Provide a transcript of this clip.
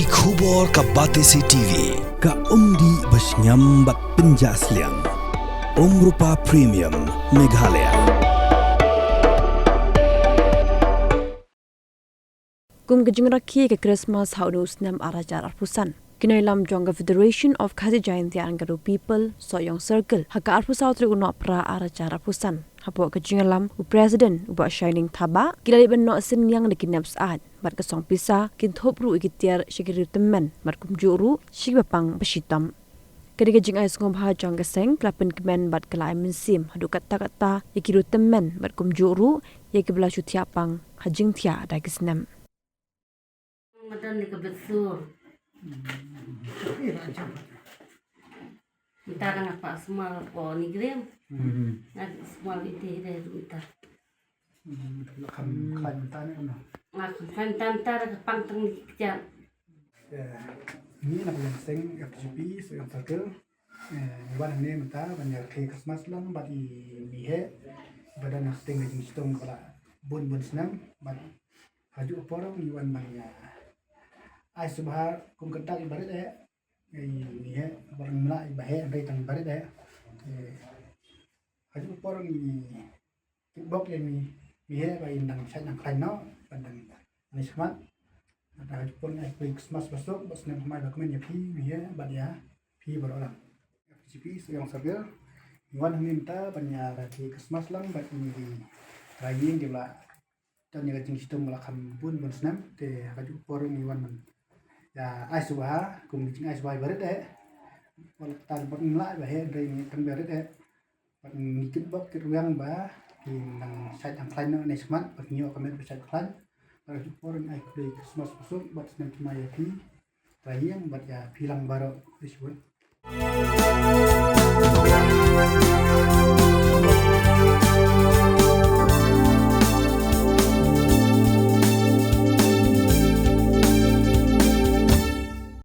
Ki khubor ka Batesi TV. Ka umdi basnyam bat penjaslian. Rupa Premium Meghalaya. Kum kejeng rakhi ke Christmas haunus nam arajar arpusan. Kinailam Jonga Federation of Khasi Jayanti Anggaru People Soyong Circle haka arpusau tri uno pra arajar arpusan. Hapo kejeng lam u President u Shining Thaba kilali benno sin yang dikinap saat bat kesong pisa kin thopru ikitiar shigiri temen mat kumjuru shigapang besitam. Kedi kejeng ais ngomha Jonga Seng klapen kemen bat kelai mensim hadu kata-kata ikiru temen bat kumjuru yakibla syutiapang hajing tia dagisnam. Madan ni kebetul. Kita kan apa semua po ni grem. Nanti semua itu dia kita. Kan tanya kan. Aku kan tantar ke pangteng kerja. Ini nak yang seng FGP so yang circle. Wan ini mentah banyak ke Christmas lang bagi bihe. Badan nak seng di situng kala bun senang. Bagi haju porong iwan banyak. Ai subha kum kental ibarat ni barang mula ibahe andai tang ibarat haju porong ni bok ni bihe bai nang sai nang kai no pandang ni semat ada haju porong ai Christmas besok bos nem mai bakmen ya pi bihe badia pi barolang FCP yang sabar wan minta banyak di Christmas lang bat ni raying di la dan yang jing situ melakam bun senam te haju porong ni wan ya ai subha cùng chính ai subha barit wal tan bot mla ba he dai ni tan barit bat ni kit bok kit yang ba ki nang sai ang plan no next month bat nyo kamet ba sai plan ba ju porong ai Christmas besok bat senam cuma ya pi rayang bat ya pilang baro disebut